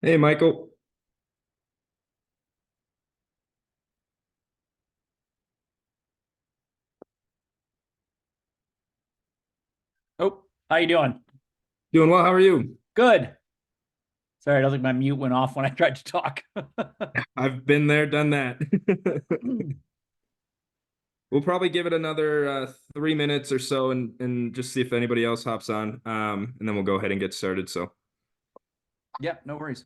Hey, Michael. Oh, how you doing? Doing well. How are you? Good. Sorry, I don't think my mute went off when I tried to talk. I've been there, done that. We'll probably give it another 3 minutes or so and just see if anybody else hops on. And then we'll go ahead and get started. So, Yeah, no worries.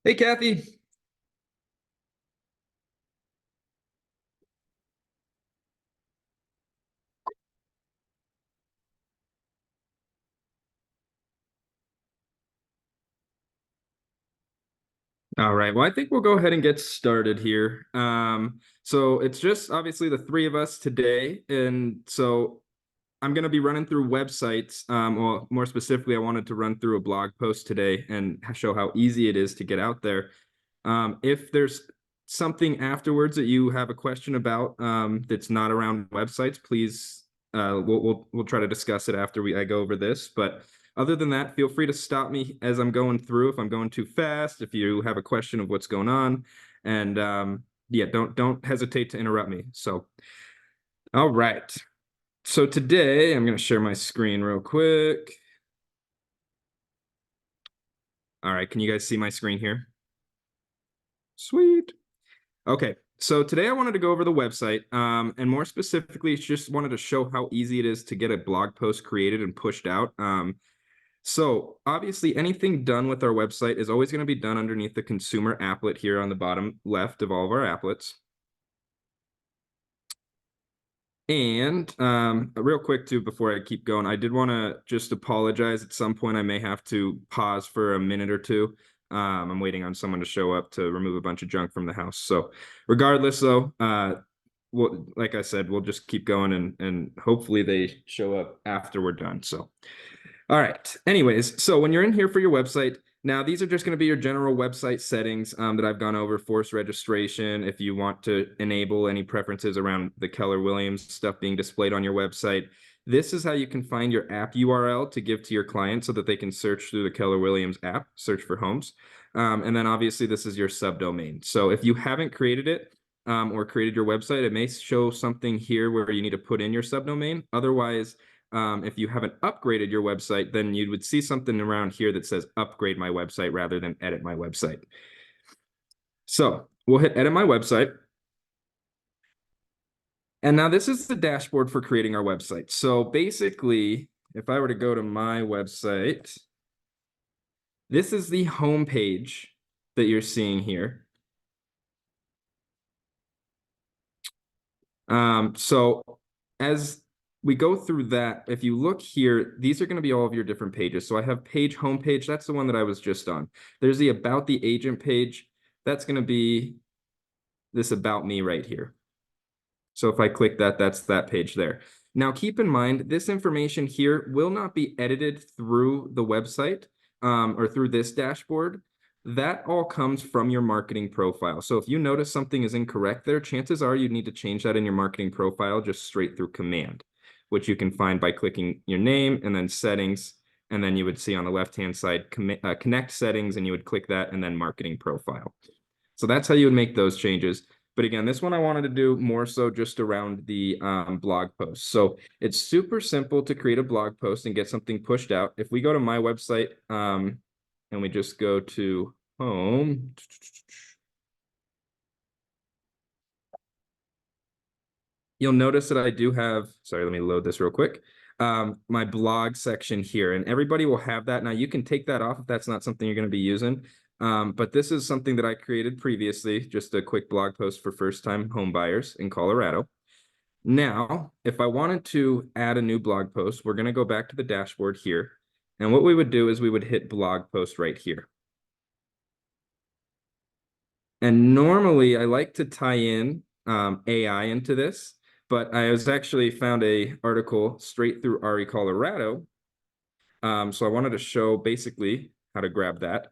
hey, Kathy. All right. Well, I think we'll go ahead and get started here. So it's just obviously the three of us today. And so I'm going to be running through websites. Well, more specifically, I wanted to run through a blog post today and show how easy it is to get out there. If there's something afterwards that you have a question about that's not around websites, please we'll try to discuss it after I go over this. But other than that, feel free to stop me as I'm going through if I'm going too fast, if you have a question of what's going on, and yeah, don't hesitate to interrupt me. So, all right. So today I'm going to share my screen real quick. All right, can you guys see my screen here? Sweet. Okay, so today I wanted to go over the website, and more specifically, just wanted to show how easy it is to get a blog post created and pushed out. So obviously, anything done with our website is always going to be done underneath the consumer applet here on the bottom left of all of our applets. And real quick too, before I keep going, I did want to just apologize. At some point, I may have to pause for a minute or two. I'm waiting on someone to show up to remove a bunch of junk from the house. So regardless, though, like I said, we'll just keep going and hopefully they show up after we're done. So all right. Anyways, so when you're in here for your website, now these are just going to be your general website settings that I've gone over. Force registration, if you want to enable any preferences around the Keller Williams stuff being displayed on your website. This is how you can find your app URL to give to your client so that they can search through the Keller Williams app, search for homes. And then obviously this is your subdomain. So if you haven't created it, or created your website, it may show something here where you need to put in your subdomain. Otherwise, if you haven't upgraded your website, then you would see something around here that says upgrade my website rather than edit my website. So we'll hit edit my website. And now this is the dashboard for creating our website. So basically, if I were to go to my website, this is the home page that you're seeing here. So as we go through that, if you look here, these are going to be all of your different pages. So I have page homepage. That's the one that I was just on. There's the about the agent page. That's going to be this about me right here. So if I click that, that's that page there. Now keep in mind, this information here will not be edited through the website. or through this dashboard, that all comes from your marketing profile. So if you notice something is incorrect there, chances are you need to change that in your marketing profile just straight through command, which you can find by clicking your name and then settings. And then you would see on the left-hand side, connect settings, and you would click that and then marketing profile. So that's how you would make those changes. But again, this one I wanted to do more so just around the blog post. So it's super simple to create a blog post and get something pushed out. If we go to my website and we just go to home, you'll notice that I do have, sorry, let me load this real quick. My blog section here, and everybody will have that. Now you can take that off if that's not something you're going to be using. But this is something that I created previously, just a quick blog post for first-time home buyers in Colorado. Now, if I wanted to add a new blog post, we're going to go back to the dashboard here. And what we would do is we would hit blog post right here. And normally I like to tie in AI into this, but I was actually found a article straight through RE Colorado. So I wanted to show basically how to grab that.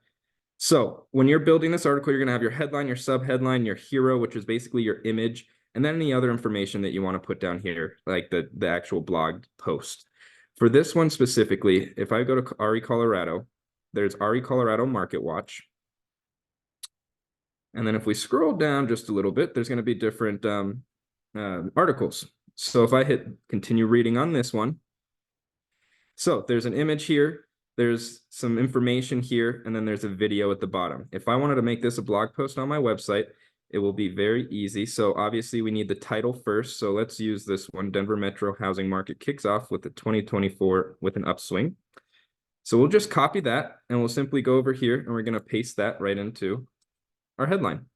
So when you're building this article, you're going to have your headline, your subheadline, your hero, which is basically your image, and then any other information that you want to put down here, like the actual blog post. For this one specifically, if I go to RE Colorado, there's RE Colorado Market Watch. And then if we scroll down just a little bit, there's going to be different articles. So if I hit continue reading on this one, so there's an image here, there's some information here, and then there's a video at the bottom. If I wanted to make this a blog post on my website, it will be very easy. So obviously we need the title first. So let's use this one. Denver Metro housing market kicks off with the 2024 with an upswing. So we'll just copy that and we'll simply go over here and we're going to paste that right into our headline.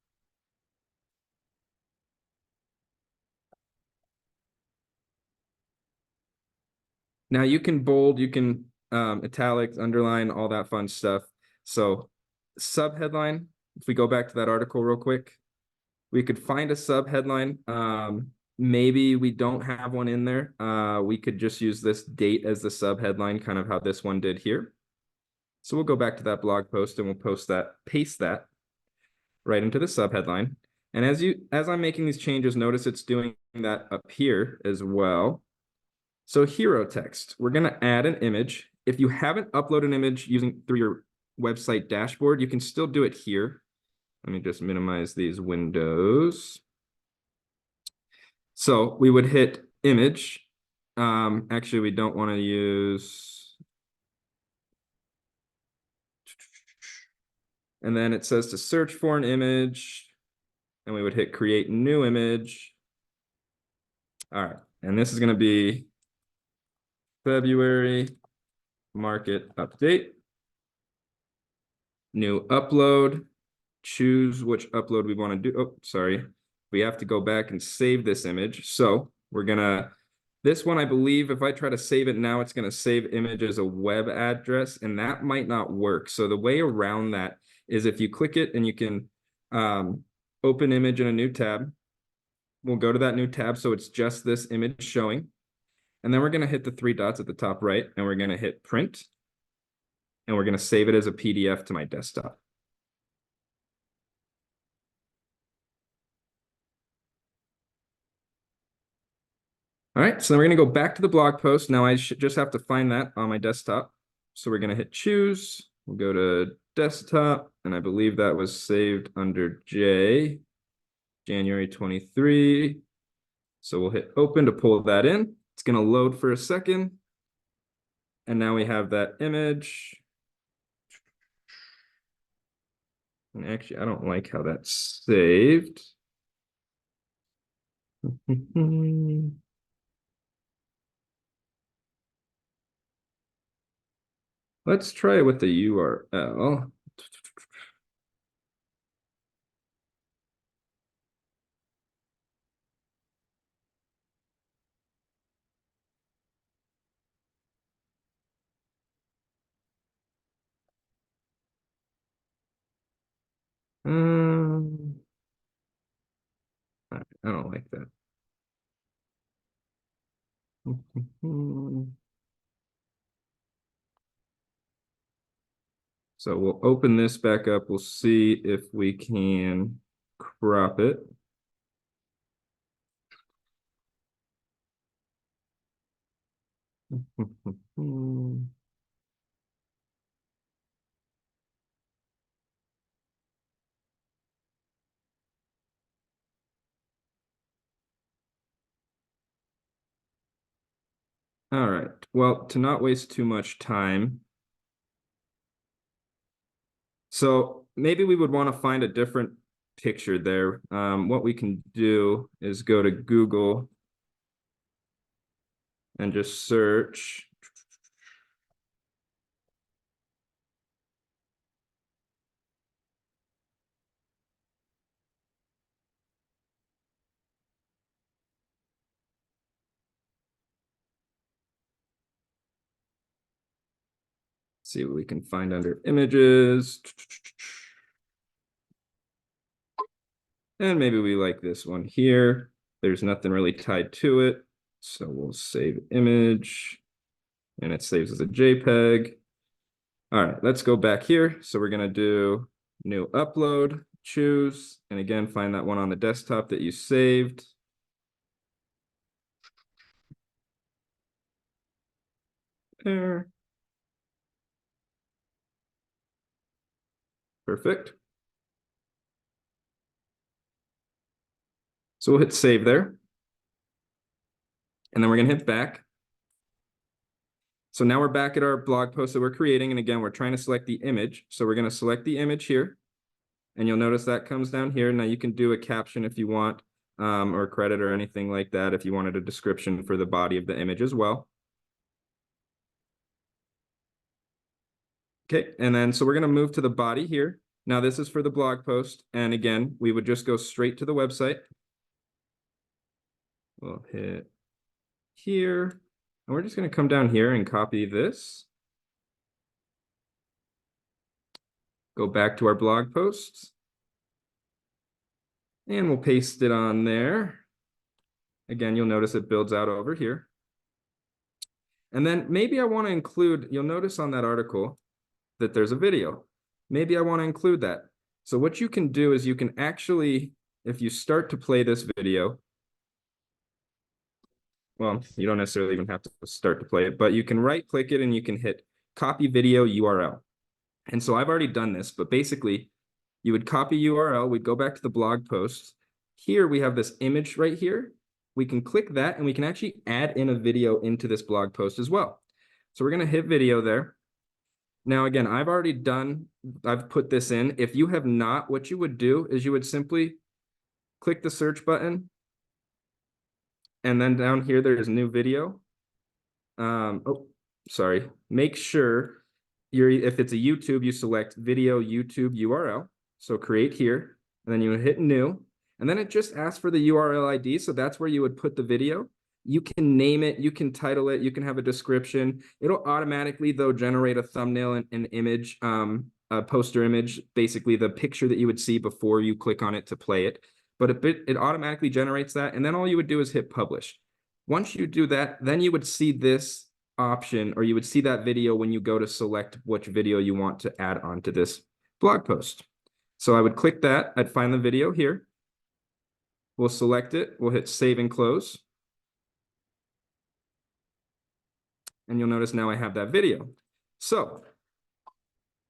Now you can bold, you can italics, underline, all that fun stuff. So subheadline, if we go back to that article real quick, we could find a subheadline. Maybe we don't have one in there. We could just use this date as the subheadline, kind of how this one did here. So we'll go back to that blog post and we'll paste that right into the subheadline. And as I'm making these changes, notice it's doing that up here as well. So hero text, we're going to add an image. If you haven't uploaded an image through your website dashboard, you can still do it here. Let me just minimize these windows. So we would hit image. Actually, we don't want to use. And then it says to search for an image. And we would hit create new image. All right. And this is going to be February market update. New upload. Choose which upload we want to do. Oh, sorry. We have to go back and save this image. So we're gonna, this one, I believe if I try to save it now, it's gonna save image as a web address, and that might not work. So the way around that is if you click it and you can open image in a new tab, we'll go to that new tab. So it's just this image showing. And then we're gonna hit the three dots at the top right, and we're gonna hit print, and we're gonna save it as a PDF to my desktop. All right, so then we're going to go back to the blog post. Now I should just have to find that on my desktop. So we're going to hit choose. We'll go to desktop, and I believe that was saved under J, January 23. So we'll hit open to pull that in. It's going to load for a second. And now we have that image. And actually, I don't like how that's saved. Let's try it with the URL. I don't like that. So we'll open this back up. We'll see if we can crop it. All right. Well, to not waste too much time. So maybe we would want to find a different picture there. What we can do is go to Google and just search. See what we can find under images. And maybe we like this one here. There's nothing really tied to it. So we'll save image and it saves as a JPEG. All right, let's go back here. So we're going to do new upload, choose, and again, find that one on the desktop that you saved. There. Perfect. So we'll hit save there. And then we're going to hit back. So now we're back at our blog post that we're creating. And again, we're trying to select the image. So we're going to select the image here. And you'll notice that comes down here. Now you can do a caption if you want, or credit or anything like that if you wanted a description for the body of the image as well. Okay, and then so we're going to move to the body here. Now this is for the blog post. And again, we would just go straight to the website. We'll hit here. And we're just going to come down here and copy this. Go back to our blog posts. And we'll paste it on there. Again, you'll notice it builds out over here. And then maybe I want to include, you'll notice on that article that there's a video. Maybe I want to include that. So what you can do is you can actually, if you start to play this video, well, you don't necessarily even have to start to play it, but you can right click it and you can hit copy video URL. And so I've already done this, but basically you would copy URL, we'd go back to the blog post. Here we have this image right here. We can click that and we can actually add in a video into this blog post as well. So we're going to hit video there. Now, again, I've put this in. If you have not, what you would do is you would simply click the search button. And then down here, there's new video. Make sure if it's a YouTube, you select video YouTube URL. So create here, and then you would hit new. And then it just asks for the URL ID. So that's where you would put the video. You can name it, you can title it, you can have a description. It'll automatically, though, generate a thumbnail and an image, a poster image, basically the picture that you would see before you click on it to play it. But it automatically generates that, and then all you would do is hit publish. Once you do that, then you would see this option, or you would see that video when you go to select which video you want to add onto this blog post. So I would click that, I'd find the video here. We'll select it, we'll hit save and close. And you'll notice now I have that video. So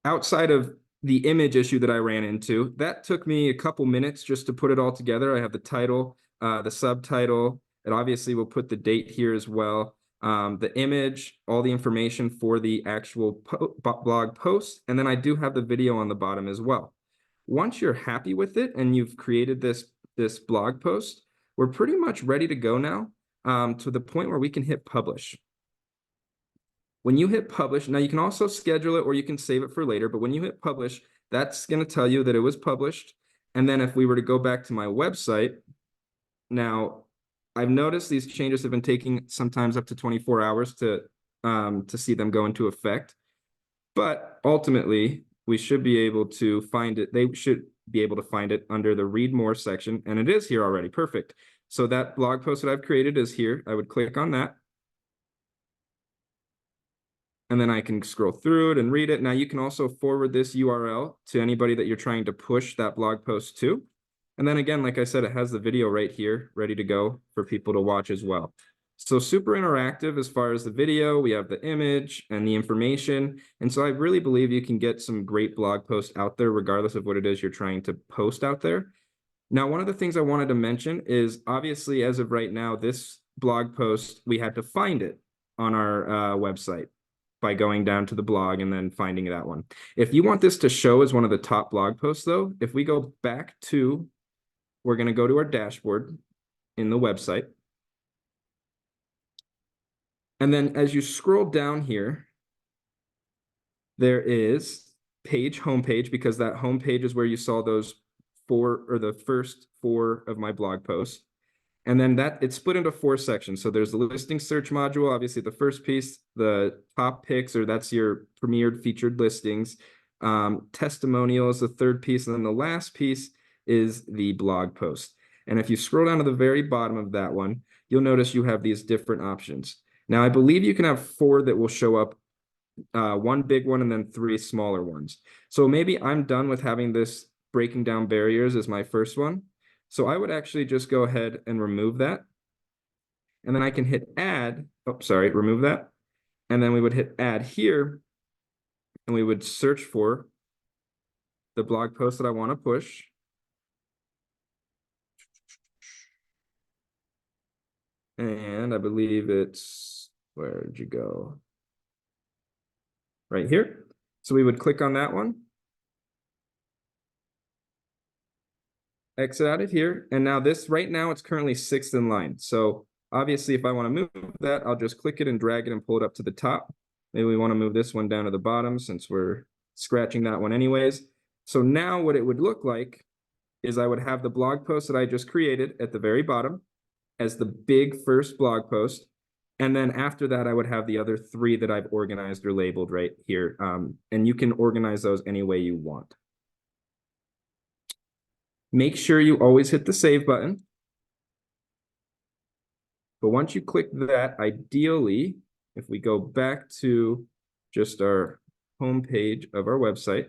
outside of the image issue that I ran into, that took me a couple minutes just to put it all together. I have the title, the subtitle. It obviously will put the date here as well. The image, all the information for the actual blog post. And then I do have the video on the bottom as well. Once you're happy with it and you've created this blog post, we're pretty much ready to go now, to the point where we can hit publish. When you hit publish, now you can also schedule it or you can save it for later, but when you hit publish, that's going to tell you that it was published. And then if we were to go back to my website, now I've noticed these changes have been taking sometimes up to 24 hours to see them go into effect. But ultimately, we should be able to find it. They should be able to find it under the read more section. And it is here already. Perfect. So that blog post that I've created is here. I would click on that. and then I can scroll through it and read it. Now you can also forward this URL to anybody that you're trying to push that blog post to. And then again, like I said, it has the video right here ready to go for people to watch as well. So super interactive as far as the video, we have the image and the information. And so I really believe you can get some great blog posts out there, regardless of what it is you're trying to post out there. Now, one of the things I wanted to mention is obviously, as of right now, this blog post, we had to find it on our website by going down to the blog and then finding that one. If you want this to show as one of the top blog posts, though, if we go back to, we're going to go to our dashboard in the website. And then as you scroll down here, there is homepage, because that homepage is where you saw those the first 4 of my blog posts. And then it's split into 4 sections. So there's the listing search module, obviously the first piece, the top picks, or that's your premiered featured listings. Testimonials, the third piece. And then the last piece is the blog post. And if you scroll down to the very bottom of that one, you'll notice you have these different options. Now, I believe you can have 4 that will show up, 1 big one and then 3 smaller ones. So maybe I'm done with having this breaking down barriers as my first one. So I would actually just go ahead and remove that. And then I can hit add. Oh, sorry, remove that. And then we would hit add here. And we would search for the blog post that I want to push. And I believe it's, where did you go? Right here. So we would click on that one. Exit out of here. And now this, right now, it's currently 6th in line. So obviously, if I want to move that, I'll just click it and drag it and pull it up to the top. Maybe we want to move this one down to the bottom since we're scratching that one anyways. So now what it would look like is I would have the blog post that I just created at the very bottom as the big first blog post. And then after that, I would have the other 3 that I've organized or labeled right here. And you can organize those any way you want. Make sure you always hit the save button. But once you click that, ideally, if we go back to just our home page of our website,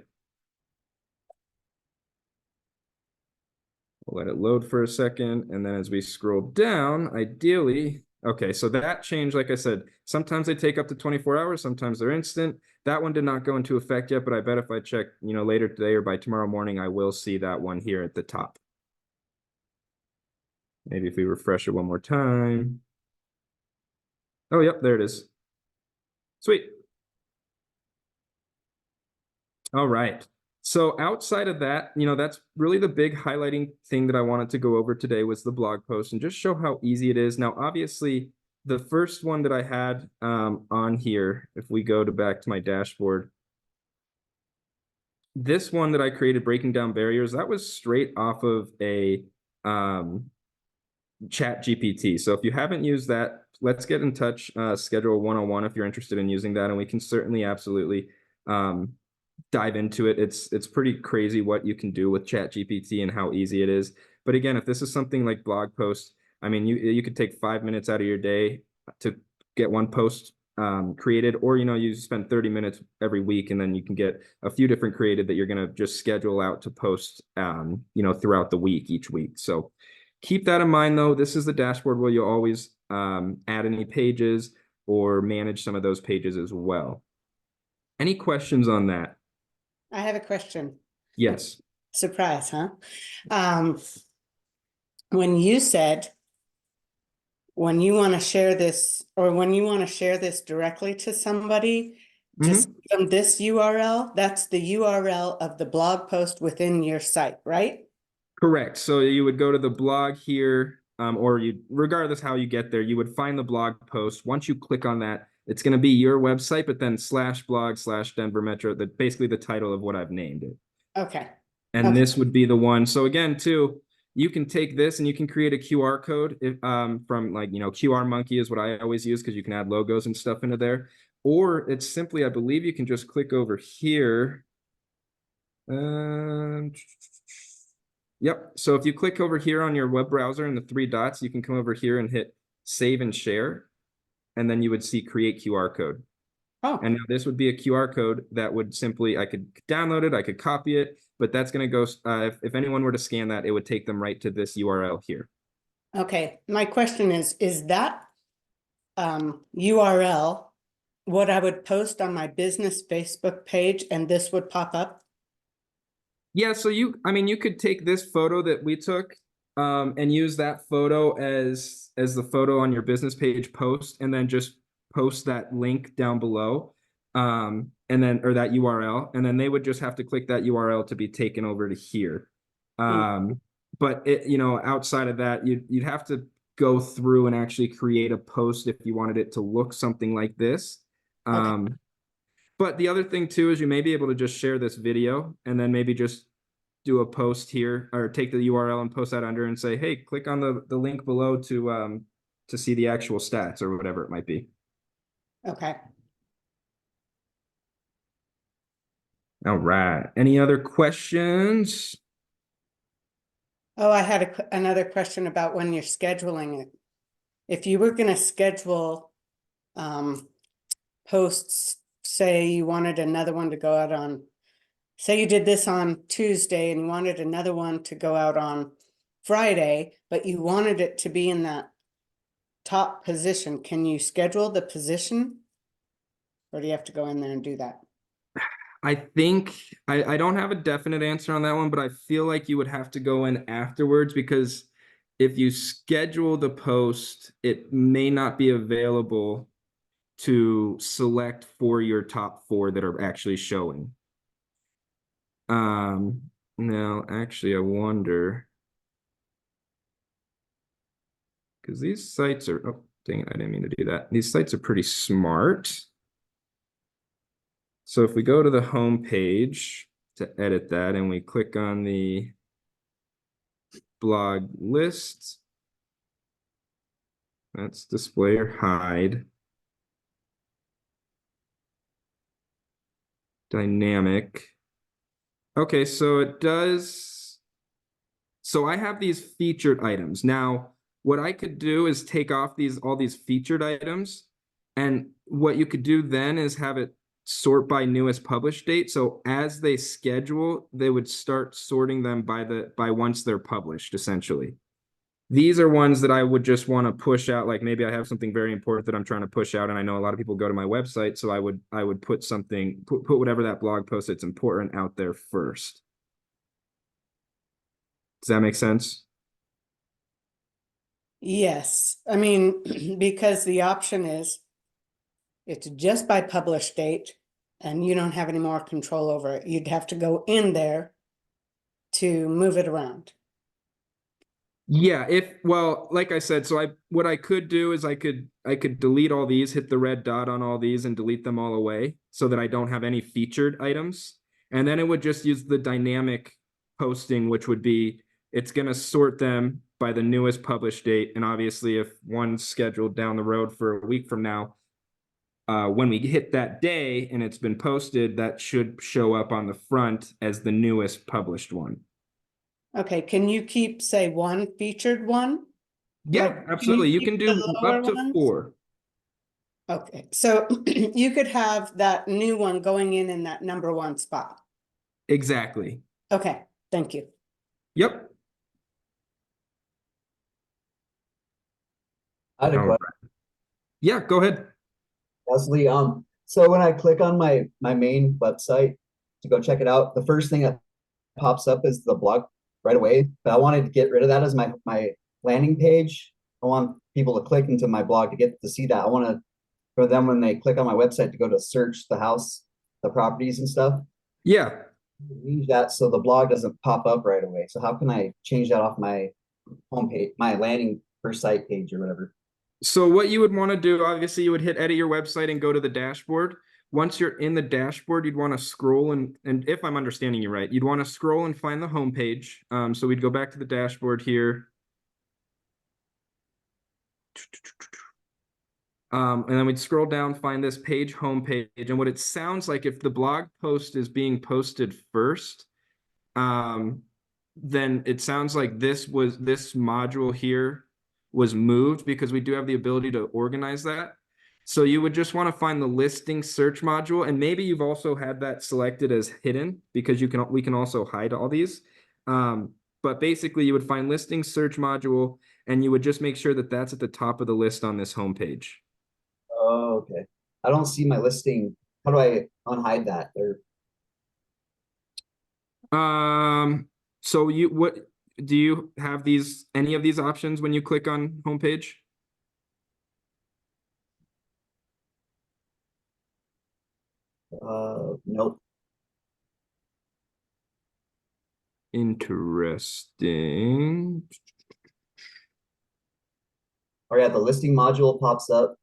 we'll let it load for a second. And then as we scroll down, ideally, okay, so that changed, like I said, sometimes they take up to 24 hours, sometimes they're instant. That one did not go into effect yet, but I bet if I check, later today or by tomorrow morning, I will see that one here at the top. Maybe if we refresh it one more time. Oh, yep, there it is. Sweet. All right. So outside of that, that's really the big highlighting thing that I wanted to go over today was the blog post and just show how easy it is. Now, obviously, the first one that I had on here, if we go back to my dashboard, this one that I created, Breaking Down Barriers, that was straight off of a Chat GPT. So if you haven't used that, let's get in touch, schedule a 101 if you're interested in using that, and we can certainly absolutely dive into it. It's pretty crazy what you can do with Chat GPT and how easy it is. But again, if this is something like blog posts, I mean, you could take 5 minutes out of your day to get one post created, or you spend 30 minutes every week, and then you can get a few different created that you're going to just schedule out to post throughout the week, each week. So keep that in mind, though. This is the dashboard where you'll always add any pages or manage some of those pages as well. Any questions on that? I have a question. Yes. Surprise, huh? When you said when you want to share this directly to somebody, just give them this URL, that's the URL of the blog post within your site, right? Correct. So you would go to the blog here, or regardless how you get there, you would find the blog post. Once you click on that, it's going to be your website, but then /blog/Denver Metro, basically the title of what I've named it. Okay. And this would be the one. So again, too, you can take this and you can create a QR code from QR Monkey is what I always use because you can add logos and stuff into there. Or it's simply, I believe you can just click over here. Yep. So if you click over here on your web browser and the 3 dots, you can come over here and hit save and share. And then you would see create QR code. Oh, And now this would be a QR code that would simply, I could download it, I could copy it, but that's going to go, if anyone were to scan that, it would take them right to this URL here. okay. My question is that URL what I would post on my business Facebook page and this would pop up? Yeah, so I mean, you could take this photo that we took and use that photo as the photo on your business page post, and then just post that link down below, and then, or that URL, and then they would just have to click that URL to be taken over to here. But outside of that, you'd have to go through and actually create a post if you wanted it to look something like this. Okay. But the other thing too is you may be able to just share this video and then maybe just do a post here, or take the URL and post that under and say, hey, click on the link below to see the actual stats or whatever it might be. Okay. All right. Any other questions? Oh, I had another question about when you're scheduling it. If you were going to schedule posts, say you wanted another one to go out on, say you did this on Tuesday and you wanted another one to go out on Friday, but you wanted it to be in that top position, can you schedule the position? Or do you have to go in there and do that? I think I don't have a definite answer on that one, but I feel like you would have to go in afterwards, because if you schedule the post, it may not be available to select for your top 4 that are actually showing. Now actually I wonder, because these sites are, oh dang it, I didn't mean to do that. These sites are pretty smart. So if we go to the home page to edit that and we click on the blog list, that's display or hide. Dynamic. Okay, so it does. So I have these featured items. Now, what I could do is take off all these featured items, and what you could do then is have it sort by newest published date. So as they schedule, they would start sorting them by once they're published, essentially. These are ones that I would just want to push out. Like maybe I have something very important that I'm trying to push out, and I know a lot of people go to my website, so I would put something, put whatever that blog post that's important out there first. Does that make sense? Yes, I mean, because the option is it's just by published date and you don't have any more control over it. You'd have to go in there to move it around. Yeah, well, like I said, so what I could do is I could delete all these, hit the red dot on all these and delete them all away so that I don't have any featured items. And then it would just use the dynamic posting, which would be, it's going to sort them by the newest published date. And obviously if one's scheduled down the road for a week from now, when we hit that day and it's been posted, that should show up on the front as the newest published one. Okay, can you keep, say, one featured one? Yeah, Like, absolutely. You keep can the do lower up to ones? 4. Okay, so you could have that new one going in that number 1 spot. Exactly. Okay, thank you. Yep. I had a All question, right. Yeah, go ahead. Leslie. So when I click on my main website to go check it out, the first thing that pops up is the blog right away. But I wanted to get rid of that as my landing page. I want people to click into my blog to get to see that. I want to, for them when they click on my website, to go to search the house, the properties and stuff. Yeah. Change that so the blog doesn't pop up right away. So how can I change that off my homepage, my landing per site page or whatever? So what you would want to do, obviously, you would hit edit your website and go to the dashboard. Once you're in the dashboard, you'd want to scroll and if I'm understanding you right, you'd want to scroll and find the home page. So we'd go back to the dashboard here. And then we'd scroll down, find this page homepage. And what it sounds like, if the blog post is being posted first, then it sounds like this module here was moved, because we do have the ability to organize that. So you would just want to find the listing search module, and maybe you've also had that selected as hidden because we can also hide all these. But basically you would find listing search module and you would just make sure that that's at the top of the list on this homepage. Oh, okay. I don't see my listing. How do I unhide that? Or So what do you have any of these options when you click on homepage? nope. Interesting. Or yeah, the listing module pops up.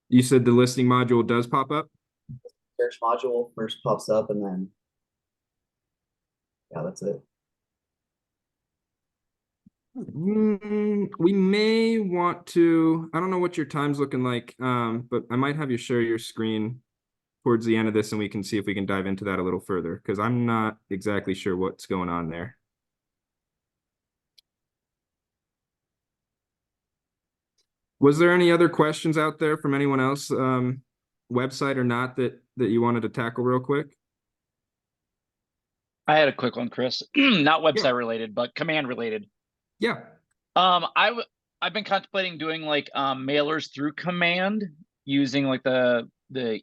You said the listing module does pop up? Search module first pops up, and then yeah, that's it. We may want to, I don't know what your time's looking like, but I might have you share your screen towards the end of this and we can see if we can dive into that a little further because I'm not exactly sure what's going on there. Was there any other questions out there from anyone else, website or not, that you wanted to tackle real quick? I had a quick one, Chris. Not website Yeah. related, but command related. Yeah. I've been contemplating doing like mailers through command using like the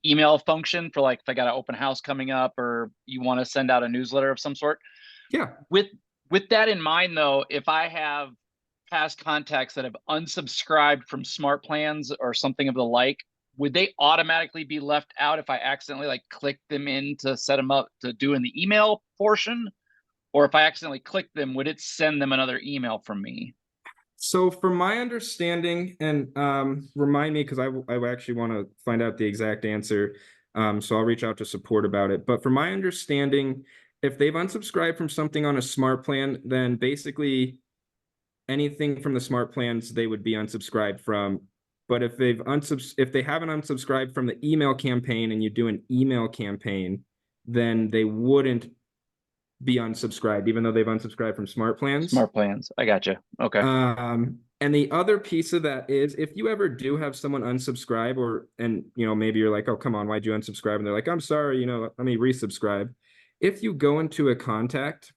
email function for like if I got an open house coming up or you want to send out a newsletter of some sort. Yeah. With that in mind though, if I have past contacts that have unsubscribed from smart plans or something of the like, would they automatically be left out if I accidentally like click them in to set them up to do in the email portion? Or if I accidentally click them, would it send them another email from me? So from my understanding, and remind me because I actually want to find out the exact answer. So I'll reach out to support about it. But from my understanding, if they've unsubscribed from something on a smart plan, then basically anything from the smart plans they would be unsubscribed from. But if if they haven't unsubscribed from the email campaign and you do an email campaign, then they wouldn't be unsubscribed, even though they've unsubscribed from smart plans. Smart plans. I gotcha. Okay. And the other piece of that is if you ever do have someone unsubscribe and maybe you're like, oh, come on, why'd you unsubscribe? And they're like, I'm sorry, let me resubscribe. If you go into a contact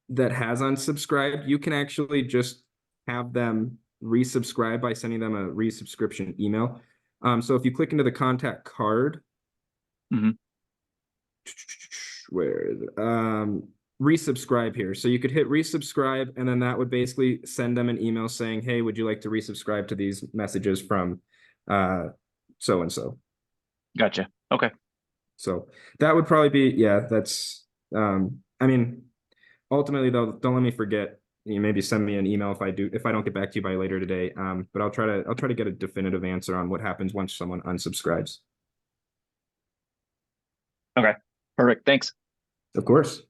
that has unsubscribed, you can actually just have them resubscribe by sending them a resubscription email. So if you click into the contact card, where is it? Resubscribe here. So you could hit resubscribe, and then that would basically send them an email saying, hey, would you like to resubscribe to these messages from so and so? Gotcha. Okay. So that would probably be, yeah, that's I mean, ultimately though, don't let me forget. You maybe send me an email if I don't get back to you by later today. But I'll try to get a definitive answer on what happens once someone unsubscribes. Okay. Perfect. Thanks. Of course.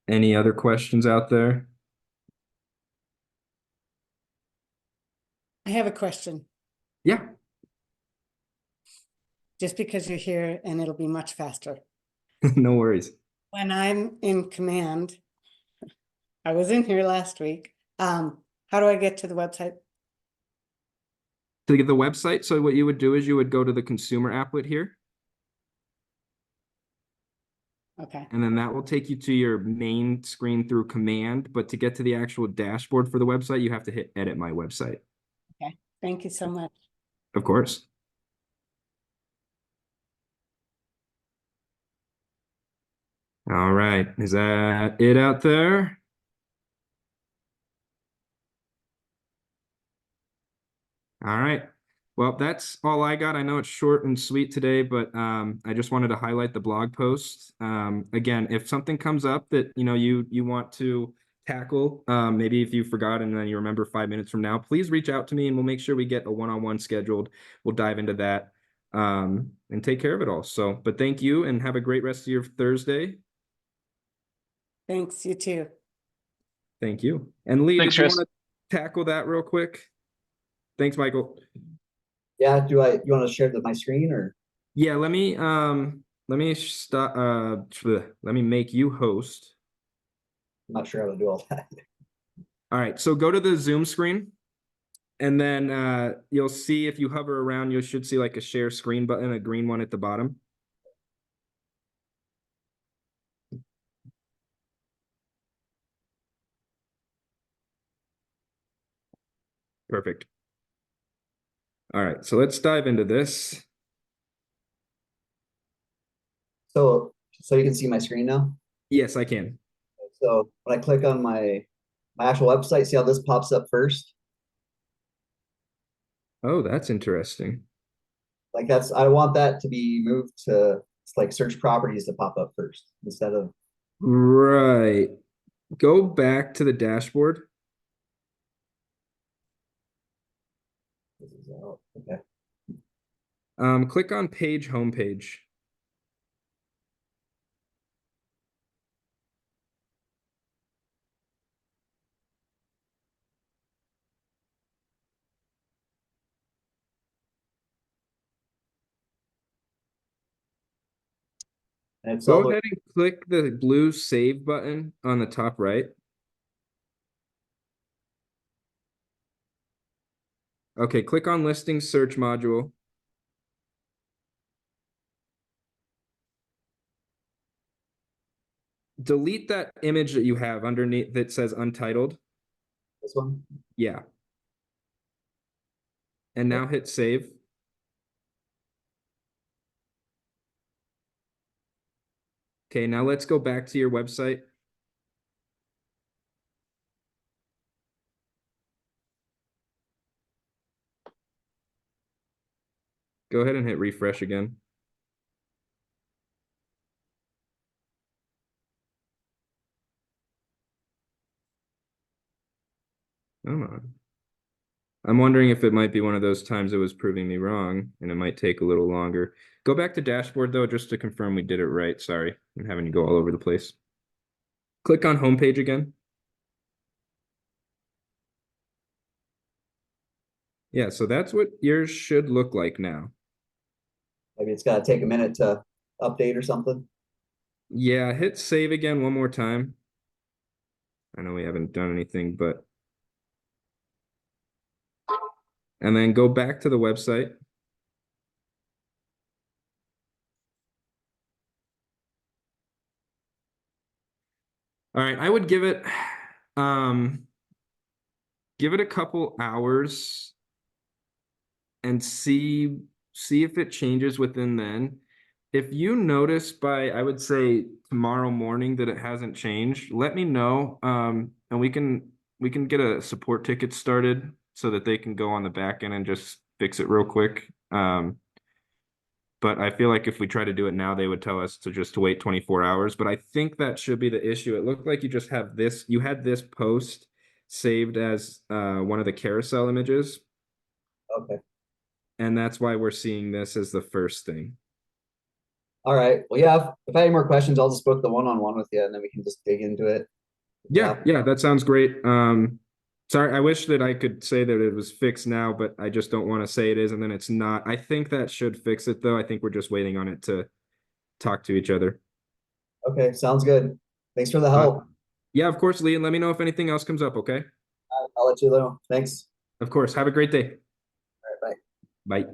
Any other questions out there? I have a question, Yeah. just because you're here and it'll be much faster. No worries. When I'm in command, I was in here last week. How do I get to the website? To get the website, so what you would do is you would go to the consumer applet here. Okay. And then that will take you to your main screen through command. But to get to the actual dashboard for the website, you have to hit edit my website. Okay. Thank you so much. Of course. All right. Is that it out there? All right. Well, that's all I got. I know it's short and sweet today, but I just wanted to highlight the blog post. Again, if something comes up that you want to tackle, maybe if you forgot and then you remember 5 minutes from now, please reach out to me and we'll make sure we get a one-on-one scheduled. We'll dive into that and take care of it all. So, but thank you and have a great rest of your Thursday. Thanks, you too. Thank you. And Lee, Thanks, did you Chris. want to tackle that real quick? Thanks, Michael. Yeah, you want to share my screen or? Yeah, let me stop let me make you host. not sure how to do all that. All right, so go to the Zoom screen. And then you'll see if you hover around, you should see like a share screen button, a green one at the bottom. Perfect. All right, so let's dive into this. So you can see my screen now. Yes, I can. So when I click on my actual website, see how this pops up first? Oh, that's interesting. Like I want that to be moved to like search properties to pop up first instead of. Right. Go back to the dashboard. Okay. Click on page homepage. And it's all Go the ahead and click the blue save button on the top right. Okay, click on listing search module. Delete that image that you have underneath that says untitled. this one. Yeah. And now hit save. Okay, now let's go back to your website. Go ahead and hit refresh again. Come on. I'm wondering if it might be one of those times it was proving me wrong and it might take a little longer. Go back to dashboard though, just to confirm we did it right. Sorry, I'm having you go all over the place. Click on homepage again. Yeah, so that's what yours should look like now. Maybe it's got to take a minute to update or something. Yeah, hit save again one more time. I know we haven't done anything, but. And then go back to the website. All right, I would give it a couple hours and see if it changes within then. If you notice by, I would say tomorrow morning that it hasn't changed, let me know. And we can get a support ticket started so that they can go on the back end and just fix it real quick. But I feel like if we try to do it now, they would tell us to wait 24 hours. But I think that should be the issue. It looked like you just have this, you had this post saved as one of the carousel images. Okay. And that's why we're seeing this as the first thing. All right. Well, yeah, if I have any more questions, I'll just book the one-on-one with you and then we can just dig into it. Yeah, that sounds great. Sorry, I wish that I could say that it was fixed now, but I just don't want to say it is and then it's not. I think that should fix it though. I think we're just waiting on it to talk to each other. Okay, sounds good. Thanks for the help. Yeah, of course, Lee, and let me know if anything else comes up, okay? I'll let you know. Thanks. Of course. Have a great day. All right, bye. Bye.